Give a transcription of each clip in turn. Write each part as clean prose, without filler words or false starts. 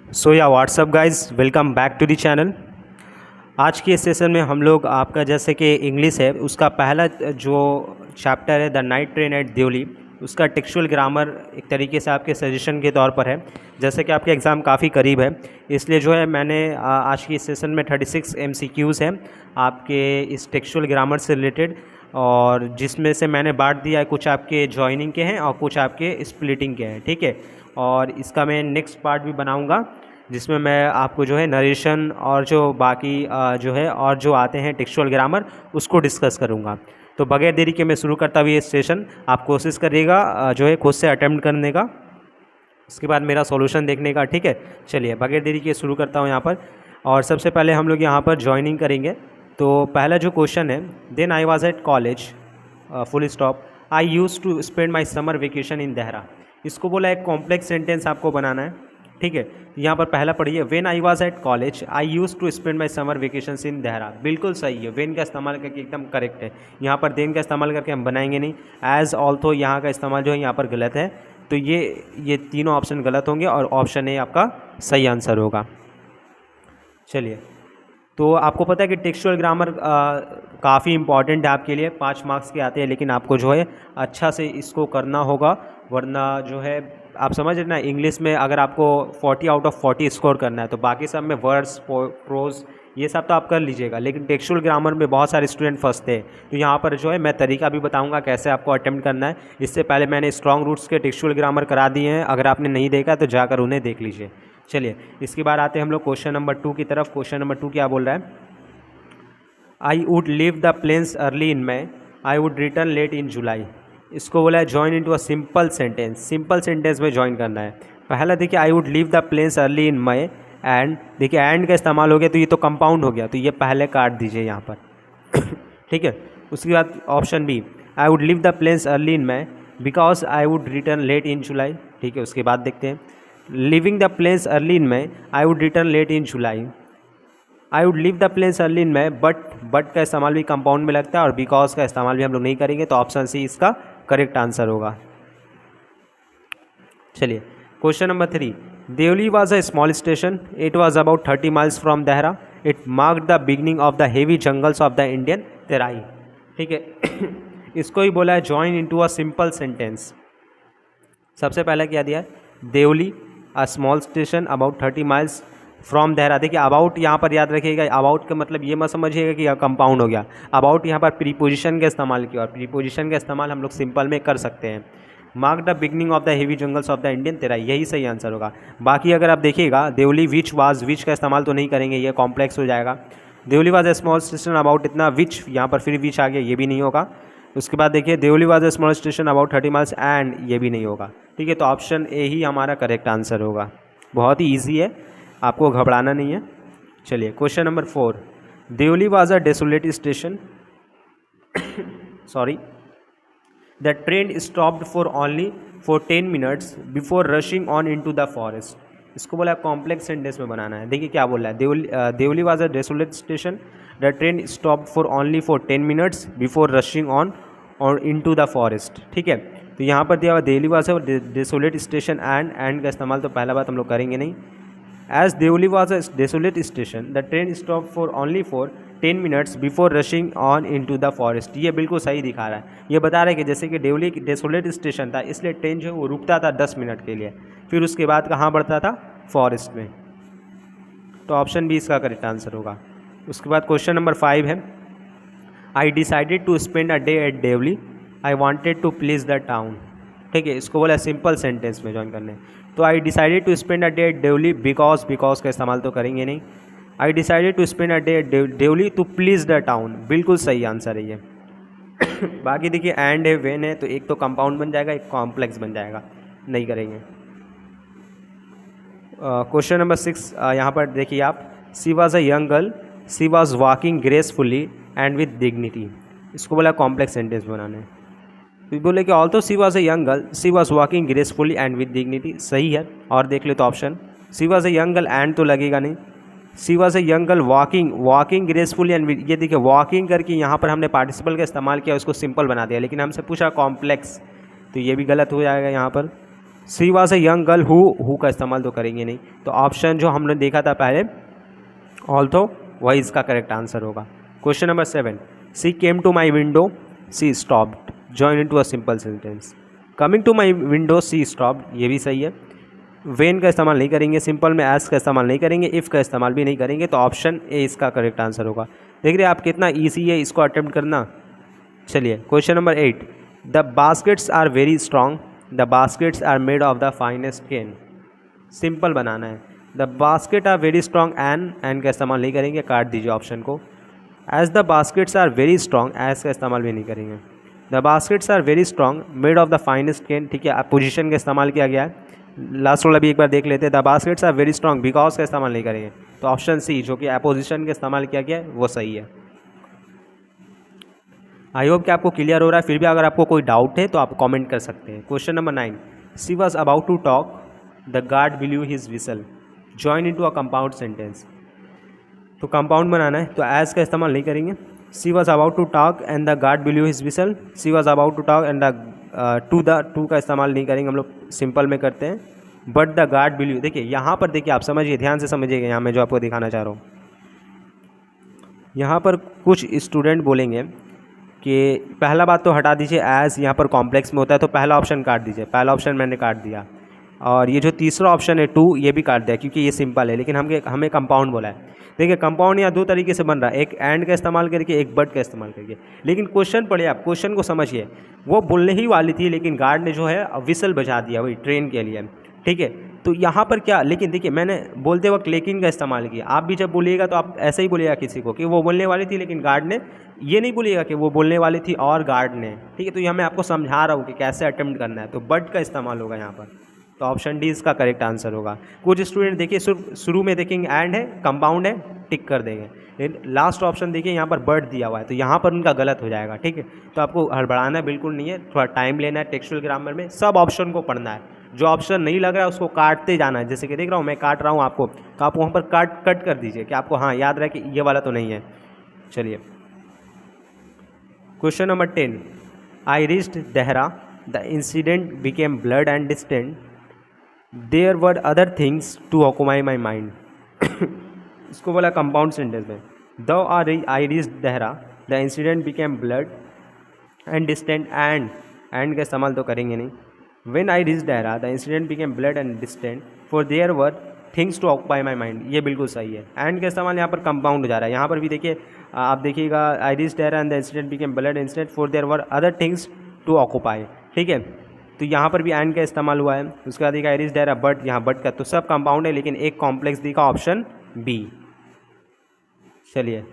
So yeah what's up guys, welcome back to the channel. आज के इस सेशन में हम लोग आपका जैसे कि इंग्लिश है उसका पहला जो चैप्टर है the night train at Deoli, उसका टेक्सचुअल ग्रामर एक तरीके से आपके सजेशन के तौर पर है। जैसे कि आपके एग्ज़ाम काफ़ी करीब है, इसलिए जो है मैंने आज की इस सेशन में 36 MCQs हैं आपके इस टेक्सचुअल ग्रामर से रिलेटेड, और जिसमें से मैंने बांट दिया है कुछ आपके जॉइनिंग के हैं और कुछ आपके स्प्लिटिंग के हैं, ठीक है। और इसका मैं नेक्स्ट पार्ट भी बनाऊंगा जिसमें मैं आपको जो है नरेशन और जो बाकी जो है और जो आते हैं टेक्सचुअल ग्रामर उसको डिस्कस करूंगा। तो बगैर देरी के मैं शुरू करता हुआ ये सेशन, आप कोशिश करिएगा जो है खुद से अटेम्प्ट करने का, उसके बाद मेरा सॉल्यूशन देखने का, ठीक है। चलिए बगैर देरी के शुरू करता हूँ यहाँ पर। और सबसे पहले हम लोग यहाँ पर ज्वाइनिंग करेंगे। तो पहला जो क्वेश्चन है, then I was at college full stop I used to spend my summer vacation in Dehra. इसको बोला एक कॉम्प्लेक्स सेंटेंस आपको बनाना है, ठीक है। यहाँ पर पहला पढ़िए, when I was at college I used to spend my summer vacation in Dehra. बिल्कुल सही है, वेन का इस्तेमाल करके एकदम करेक्ट है। यहाँ पर देन का इस्तेमाल करके हम बनाएंगे नहीं, एज ऑल्थो यहाँ का इस्तेमाल जो है यहाँ पर गलत है। तो ये तीनों ऑप्शन गलत होंगे और ऑप्शन ए आपका सही आंसर होगा। चलिए, तो आपको पता है कि टेक्सचुअल ग्रामर काफ़ी इंपॉर्टेंट है आपके लिए, 5 मार्क्स के आते हैं, लेकिन आपको जो है अच्छा से इसको करना होगा, वरना जो है आप समझ रहे ना, इंग्लिश में अगर आपको 40 आउट ऑफ 40 स्कोर करना है तो बाकी सब में वर्ड्स, प्रोज ये सब तो आप कर लीजिएगा, लेकिन टेक्सचुअल ग्रामर में बहुत सारे स्टूडेंट फंसते हैं। तो यहाँ पर जो है मैं तरीका भी बताऊंगा कैसे आपको अटेम्प्ट करना है। इससे पहले मैंने स्ट्रॉन्ग रूट्स के टेक्सचुअल ग्रामर करा दिए हैं, अगर आपने नहीं देखा तो जाकर उन्हें देख लीजिए। चलिए, इसके बाद आते हैं हम लोग क्वेश्चन नंबर 2 की तरफ। क्वेश्चन नंबर 2 क्या बोल रहा है, I would leave the plains early in May, I would return late in July. इसको बोला है join into a simple sentence. Simple sentence में ज्वाइन करना है। पहला देखिए, I would leave the plains early in May, and देखिए and का इस्तेमाल हो गया तो ये तो कंपाउंड हो गया, तो ये पहले काट दीजिए यहाँ पर ठीक है। उसके बाद option B, I would leave the plains early in May because I would return late in July, ठीक है। उसके बाद देखते हैं, living the plains early in May I would return late in July. I would leave the plains early in May, but का इस्तेमाल भी compound में लगता है और बिकॉज का इस्तेमाल भी हम लोग नहीं करेंगे, तो ऑप्शन सी इसका करेक्ट आंसर होगा। चलिए, question number 3, Deoli was a small station, it was about 30 miles from Dehra, it marked the beginning of the heavy jungles of the Indian Terai, ठीक है इसको ही बोला है join into a simple sentence. सबसे पहले क्या दिया है, Deoli a small station about 30 miles from Dehra. देखिए अबाउट यहाँ पर याद रखिएगा, अबाउट का मतलब ये मत समझिएगा कि कंपाउंड हो गया। अबाउट यहाँ पर प्रीपोजिशन का इस्तेमाल किया, और प्रीपोजिशन का इस्तेमाल हम लोग सिंपल में कर सकते हैं। Mark the beginning of the heavy jungles of the Indian Terai, यही सही आंसर होगा। बाकी अगर आप देखिएगा, देवली विच वाज, विच का इस्तेमाल तो नहीं करेंगे, ये कॉम्प्लेक्स हो जाएगा। Deoli was a small station about इतना, विच यहाँ पर फिर विच आ गया, ये भी नहीं होगा। उसके बाद देखिए, Deoli was a small station about 30 miles and, ये भी नहीं होगा, ठीक है। तो ऑप्शन ए ही हमारा करेक्ट आंसर होगा। बहुत ही ईजी है, आपको घबराना नहीं है। चलिए, question number 4, Deoli was a desolate station sorry the train stopped for only 10 minutes before rushing on into the forest. इसको बोला कॉम्प्लेक्स सेंटेंस में बनाना है। देखिए क्या बोल रहा है, Deoli was a desolate station, the train stopped for only 10 minutes before rushing on और इनटू द फॉरेस्ट, ठीक है। तो यहाँ पर दिया हुआ Deoli was a desolate station, and का इस्तेमाल तो पहला बात हम लोग करेंगे नहीं। As Deoli was a desolate station the train stop for only 10 minutes before rushing on into the forest, ये बिल्कुल सही दिखा रहा है। ये बता रहा है कि जैसे कि देवली डेसोलेट स्टेशन था, इसलिए ट्रेन जो है वो रुकता था 10 मिनट के लिए, फिर उसके बाद कहाँ बढ़ता था, फॉरेस्ट में। तो ऑप्शन बी इसका करेक्ट आंसर होगा। उसके बाद क्वेश्चन नंबर 5 है, I decided to spend a day at Deoli, I wanted to please the town, ठीक है। इसको बोला सिंपल सेंटेंस में ज्वाइन करने। तो I decided to spend a day at Deoli because का इस्तेमाल तो करेंगे नहीं। I decided to spend a day at Deoli to please the town, बिल्कुल सही आंसर है ये बाकी देखिए एंड है, वेन है, तो एक तो कंपाउंड बन जाएगा, एक कॉम्प्लेक्स बन जाएगा, नहीं करेंगे। क्वेश्चन नंबर 6 यहाँ पर देखिए आप, she was a young girl, she was walking gracefully and with dignity. इसको बोला कॉम्प्लेक्स सेंटेंस बनाना है। तो बोले कि although she was a young girl, she was walking gracefully and with dignity, सही है। और देख ले तो option, she was a young girl and तो लगेगा नहीं, she was a young girl walking gracefully and, ये देखिए वॉकिंग करके यहाँ पर हमने पार्टिसिपल का इस्तेमाल किया, उसको सिंपल बना दिया, लेकिन हमसे पूछा कॉम्प्लेक्स, तो ये भी गलत हो जाएगा यहाँ पर। She was a young girl who का इस्तेमाल तो करेंगे नहीं, तो ऑप्शन जो हमने देखा था पहले ऑल्थो वही इसका करेक्ट आंसर होगा। Question number 7, she came to my window she stopped, join into a simple sentence. Coming to my window she stopped, ये भी सही है। वेन का इस्तेमाल नहीं करेंगे, सिंपल में एस का इस्तेमाल नहीं करेंगे, इफ़ का इस्तेमाल भी नहीं करेंगे, तो ऑप्शन ए इसका करेक्ट आंसर होगा। देख रहे हैं आप कितना ईजी है इसको अटेम्प्ट करना। चलिए question number 8, the baskets are very strong, the baskets are made of the finest cane. Simple बनाना है। The basket are very strong, and का इस्तेमाल नहीं करेंगे, काट दीजिए ऑप्शन को। As the baskets are very strong, as का इस्तेमाल भी नहीं करेंगे। The baskets are very strong made of the finest cane, ठीक है, पोजीशन का इस्तेमाल किया गया है। लास्ट वाला भी एक बार देख लेते हैं। The baskets are very strong, because का इस्तेमाल नहीं करेंगे, तो ऑप्शन सी जो कि अपोजिशन का इस्तेमाल किया गया है वो सही है। आई होप कि आपको क्लियर हो रहा है। फिर भी अगर आपको कोई डाउट है तो आप कमेंट कर सकते हैं। Question number 9, she was about to talk, the guard blew his whistle, join into a compound sentence. तो कंपाउंड बनाना है, तो एज का इस्तेमाल नहीं करेंगे। She was about to talk and the guard blew his whistle, she was about to talk and to का इस्तेमाल नहीं करेंगे, हम लोग सिंपल में करते हैं। बट द गार्ड ब्लू, देखिए यहाँ पर देखिए आप समझिए, ध्यान से समझिएगा, यहाँ मैं जो आपको दिखाना चाह रहा हूँ। यहाँ पर कुछ स्टूडेंट बोलेंगे कि पहला बात तो हटा दीजिए, एज यहाँ पर कॉम्प्लेक्स में होता है, तो पहला ऑप्शन काट दीजिए। पहला ऑप्शन मैंने काट दिया, और ये जो तीसरा ऑप्शन है 2, ये भी काट दिया क्योंकि ये सिंपल है, लेकिन हमें कंपाउंड बोला है। देखिए कंपाउंड यहाँ दो तरीके से बन रहा है, एक एंड का इस्तेमाल करके, एक बट का इस्तेमाल करके। लेकिन क्वेश्चन पढ़िए आप, क्वेश्चन को समझिए। वो बोलने ही वाली थी, लेकिन गार्ड ने जो है विसल बजा दिया वही ट्रेन के लिए, ठीक है। तो यहाँ पर क्या, लेकिन देखिए मैंने बोलते वक्त लेकिन का इस्तेमाल किया। आप भी जब बोलिएगा तो आप ऐसे ही बोलिएगा किसी को कि वो बोलने वाली थी लेकिन गार्ड ने, ये नहीं बोलिएगा कि वो बोलने वाली थी और गार्ड ने, ठीक है। तो यहाँ मैं आपको समझा रहा हूँ कि कैसे अटेम्प्ट करना है, तो बट का इस्तेमाल होगा यहाँ पर, तो ऑप्शन डी इसका करेक्ट आंसर होगा। कुछ स्टूडेंट देखिए शुरू में देखेंगे एंड है, कंपाउंड है, टिक कर देंगे, लेकिन लास्ट ऑप्शन देखिए यहाँ पर बट दिया हुआ है, तो यहाँ पर उनका गलत हो जाएगा, ठीक है। तो आपको हड़बड़ाना बिल्कुल नहीं है, थोड़ा टाइम लेना है। टेक्सचुअल ग्रामर में सब ऑप्शन को पढ़ना है, जो ऑप्शन नहीं लग रहा है उसको काटते जाना है। जैसे कि देख रहा हूँ मैं काट रहा हूँ आपको, तो आप वहाँ पर कट कर दीजिए कि आपको हाँ याद रहे कि ये वाला तो नहीं है। चलिए question number 10, I reached Dehra, the incident became blurred and distant, there were other things to occupy my mind. इसको बोला कंपाउंड सेंटेंस में। Though I reached Dehra, the incident became blurred and distant, and का इस्तेमाल तो करेंगे नहीं। When I reached Dahra, the incident became blood and distant, for there were things to occupy my mind, ये बिल्कुल सही है। एंड का इस्तेमाल यहाँ पर कंपाउंड हो जा रहा है। यहाँ पर भी देखिए आप देखिएगा, I reached Dahra and the incident became blood and distant, for there were other things to occupy, ठीक है। तो यहाँ पर भी एंड का इस्तेमाल हुआ है। उसके बाद देखिए I reached Dahra, बट यहाँ बट का, तो सब कंपाउंड है, लेकिन एक कॉम्प्लेक्स दिखा, ऑप्शन बी। चलिए,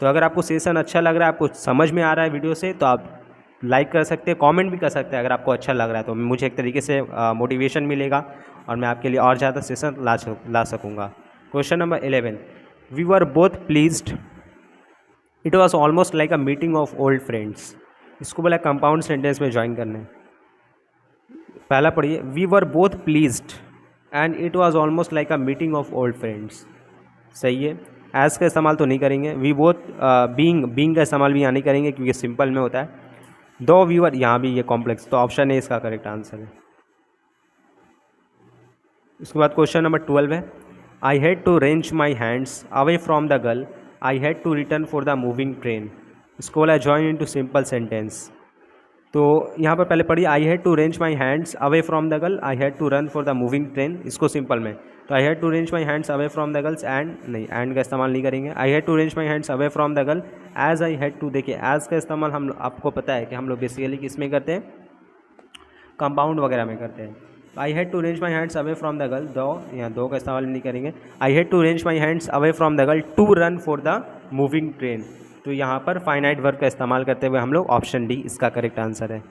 तो अगर आपको सेशन अच्छा लग रहा है, आपको समझ में आ रहा है वीडियो से, तो आप लाइक कर सकते हैं, कमेंट भी कर सकते हैं। अगर आपको अच्छा लग रहा है तो मुझे एक तरीके से मोटिवेशन मिलेगा और मैं आपके लिए और ज़्यादा सेशन ला सकूँगा। Question number 11, we were both pleased, it was almost like a meeting of old friends. इसको बोला कंपाउंड सेंटेंस में ज्वाइन करना है। पहला पढ़िए, we were both pleased and it was almost like a meeting of old friends, सही है। As का इस्तेमाल तो नहीं करेंगे। वी बोथ, बीइंग का इस्तेमाल भी यहाँ नहीं करेंगे क्योंकि सिंपल में होता है। दो व्यूअर, यहाँ भी ये कॉम्प्लेक्स, तो ऑप्शन ए इसका करेक्ट आंसर है। उसके बाद क्वेश्चन नंबर 12 है, I had to wrench my hands away from the girl, I had to return for the moving train. इसको बोला जॉइन इनटू सिंपल सेंटेंस। तो यहाँ पर पहले पढ़िए, I had to wrench my hands away from the girl, I had to run for the moving train. इसको simple में, तो I had to wrench my hands away from the girls, and नहीं, and का इस्तेमाल नहीं करेंगे। I had to wrench my hands away from the girl as I had to, देखिए as का इस्तेमाल हम आपको पता है कि हम लोग बेसिकली किस में करते हैं, कंपाउंड वगैरह में करते हैं। I had to wrench my hands away from the girl, to, यहाँ दो का इस्तेमाल नहीं करेंगे। I had to wrench my hands away from the girl to run for the moving train, तो यहाँ पर फाइनाइट वर्ब का इस्तेमाल करते हुए हम लोग ऑप्शन डी इसका करेक्ट आंसर है।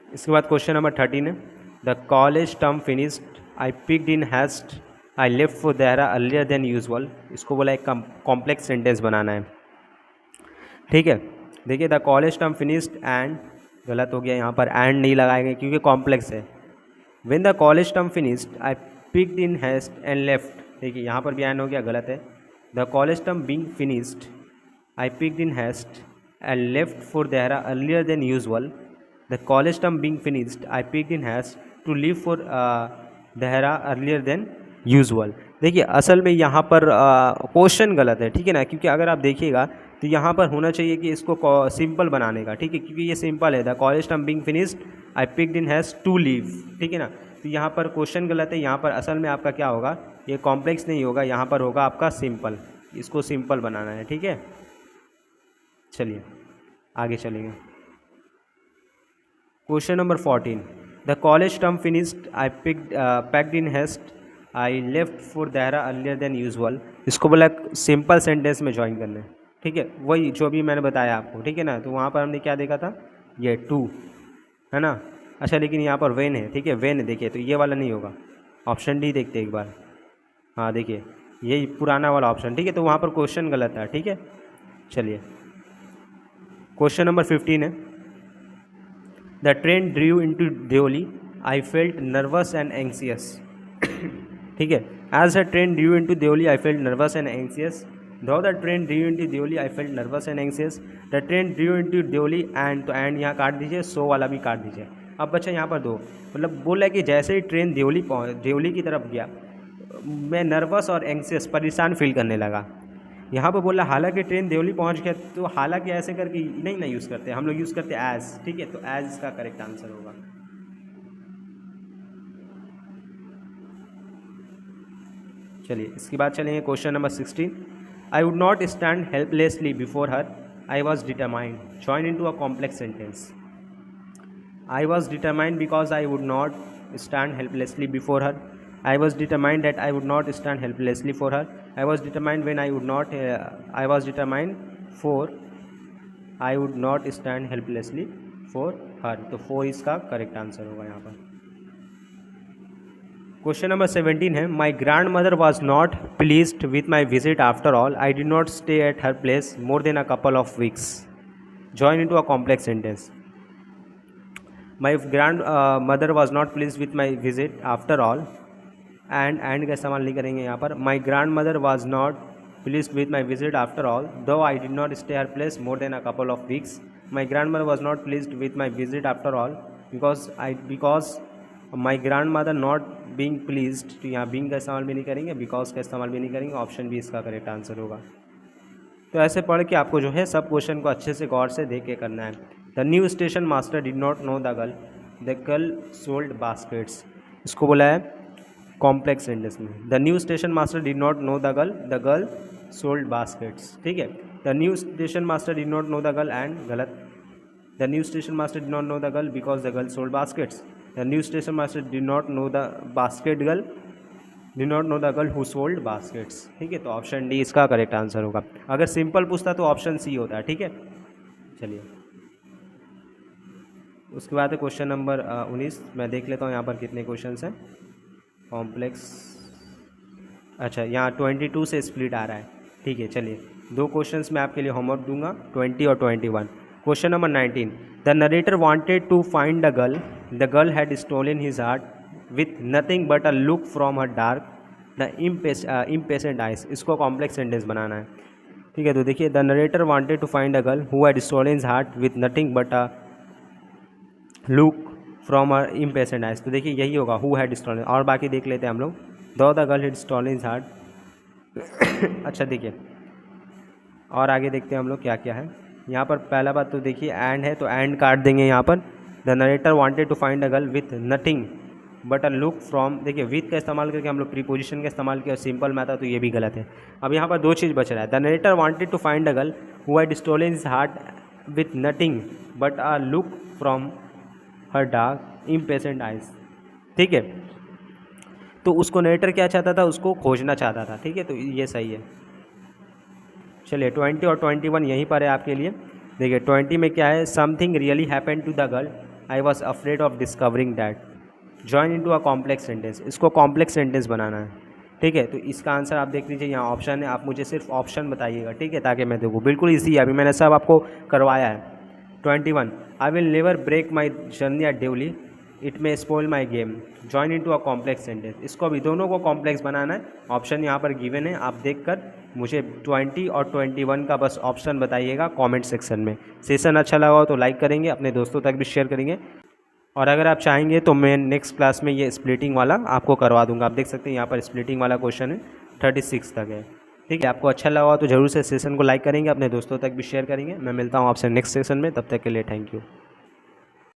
इसके बाद क्वेश्चन नंबर 13 है, the college term finished, I picked in heist, I left for Dehra earlier than usual. इसको बोला एक कॉम्प्लेक्स सेंटेंस बनाना है, ठीक है। देखिए the college term finished, and गलत हो गया, यहाँ पर एंड नहीं लगाएंगे क्योंकि कॉम्प्लेक्स है। When the college term finished, I picked in haste and left, देखिए यहाँ पर भी एंड हो गया, गलत है। The college term being finished, I picked in haste and left for Dehra earlier than usual, the college term being finished I picked in has to leave for Dehra earlier than usual. देखिए असल में यहाँ पर question गलत है, ठीक है ना, क्योंकि अगर आप देखिएगा तो यहाँ पर होना चाहिए कि इसको सिंपल बनाने का, ठीक है, क्योंकि ये सिंपल है, the college term being finished I picked in has to leave, ठीक है ना। तो यहाँ पर क्वेश्चन गलत है, यहाँ पर असल में आपका क्या होगा, ये कॉम्प्लेक्स नहीं होगा, यहाँ पर होगा आपका सिंपल, इसको सिंपल बनाना है, ठीक है। चलिए आगे चलेंगे। Question number 14, the college term finished I packed in haste I left for Dehra earlier than usual. इसको बोला सिंपल सेंटेंस में ज्वाइन करना है, ठीक है, वही जो भी मैंने बताया आपको, ठीक है ना। तो वहाँ पर हमने क्या देखा था, ये टू है ना। अच्छा लेकिन यहाँ पर वेन है, ठीक है, वेन देखिए तो ये वाला नहीं होगा, ऑप्शन डी देखते एक बार। हाँ देखिए यही पुराना वाला ऑप्शन, ठीक है, तो वहाँ पर क्वेश्चन गलत था, ठीक है। चलिए क्वेश्चन नंबर 15 है, the train drove into Deoli I felt nervous and anxious, ठीक है। As the train drove into Deoli I felt nervous and anxious, though the train drove into Deoli I felt nervous and anxious, the train drove into Deoli and, तो and यहाँ काट दीजिए, सो वाला भी काट दीजिए। अब बच्चा यहाँ पर दो, मतलब बोला है कि जैसे ही ट्रेन देओली की तरफ गया मैं नर्वस और एंग्सियस परेशान फील करने लगा। यहाँ पर बोला हालांकि ट्रेन देओली पहुँच गया, तो हालांकि ऐसे करके नहीं ना यूज़ करते हम लोग, यूज़ करते एज, ठीक है, तो एज इसका करेक्ट आंसर होगा। चलिए इसके बाद चलेंगे question number 16, I would not stand helplessly before her I was determined, join into a complex sentence. I was determined because I would not stand helplessly before her. I was determined that I would not stand helplessly for her. I was determined when I would not. I was determined for I would not stand helplessly for her. तो 4 इसका correct answer होगा यहाँ पर। Question number 17 है, my grand mother was not pleased with my visit after all I did not stay at her place more than a couple of weeks, join into a complex sentence. My grandmother was not pleased with my visit after all, and का इस्तेमाल नहीं करेंगे यहाँ पर। My grandmother was not pleased with my visit after all, though I did not stay her place more than a couple of weeks. My grandmother was not pleased with my visit after all because my grandmother not being pleased, तो यहाँ being का इस्तेमाल भी नहीं करेंगे, because का इस्तेमाल भी नहीं करेंगे, ऑप्शन बी इसका करेक्ट आंसर होगा। तो ऐसे पढ़ के आपको जो है सब क्वेश्चन को अच्छे से गौर से देख के करना है। The new station master did not know the girl sold baskets, इसको बोला है कॉम्प्लेक्स सेंटेंस में। The new station master did not know the girl sold baskets, ठीक है। The new station master did not know the girl and गलत, the new station master did not know the girl because the girl sold baskets, the new station master did not know the girl who sold baskets, ठीक है। तो option D इसका correct answer होगा। अगर simple पूछता तो option सी होता है, ठीक है। चलिए उसके बाद है क्वेश्चन नंबर 19, मैं देख लेता हूँ यहाँ पर कितने क्वेश्चन हैं। कॉम्प्लेक्स, अच्छा यहाँ 22 से स्प्लिट आ रहा है, ठीक है। चलिए 2 क्वेश्चंस मैं आपके लिए होमवर्क दूंगा, 20 और 21। Question number 19, the narrator wanted to find the girl had stolen his heart with nothing but a look from her dark the impatient eyes, इसको कॉम्प्लेक्स सेंटेंस बनाना है, ठीक है। तो देखिए the narrator wanted to find a girl who had stolen his heart with nothing but a look from a impatient eyes, तो देखिए यही होगा हु हैड स्टोलन, और बाकी देख लेते हैं हम लोग। दो the girl had stolen his heart, अच्छा देखिए और आगे देखते हैं हम लोग क्या क्या है यहाँ पर। पहला बात तो देखिए एंड है, तो एंड काट देंगे यहाँ पर। The narrator wanted to find a girl with nothing but a look from, देखिए विथ का इस्तेमाल करके हम लोग प्रीपोजिशन का इस्तेमाल किया, सिंपल में आता तो ये भी गलत है। अब यहाँ पर 2 चीज़ बच रहा है, the narrator wanted to find a girl who had stolen his heart with nothing but a look from her dark impatient eyes, ठीक है। तो उसको नरेटर क्या चाहता था, उसको खोजना चाहता था, ठीक है, तो ये सही है। चलिए 20 और 21 यहीं पर है आपके लिए। देखिए 20 में क्या है, something really happened to the girl I was afraid of discovering that, join into a complex sentence, इसको कॉम्प्लेक्स सेंटेंस बनाना है, ठीक है। तो इसका आंसर आप देख लीजिए, यहाँ ऑप्शन है, आप मुझे सिर्फ ऑप्शन बताइएगा, ठीक है, ताकि मैं देखूँ। बिल्कुल इजी है, अभी मैंने सब आपको करवाया है। 21, I will never break my journey at Deoli it may spoil my game, join into a complex sentence. इसको अभी दोनों को कॉम्प्लेक्स बनाना है। ऑप्शन यहाँ पर गिवन है, आप देखकर मुझे 20 और 21 का बस ऑप्शन बताइएगा कमेंट सेक्शन में। सेशन अच्छा लगा हो तो लाइक करेंगे, अपने दोस्तों तक भी शेयर करेंगे, और अगर आप चाहेंगे तो मैं नेक्स्ट क्लास में ये स्प्लिटिंग वाला आपको करवा दूंगा। आप देख सकते हैं यहाँ पर स्प्लिटिंग वाला क्वेश्चन है, 36 तक है। ठीक है, आपको अच्छा लगा हो तो ज़रूर से सेशन को लाइक करेंगे, अपने दोस्तों तक भी शेयर करेंगे। मैं मिलता हूँ आपसे नेक्स्ट सेशन में, तब तक के लिए थैंक यू।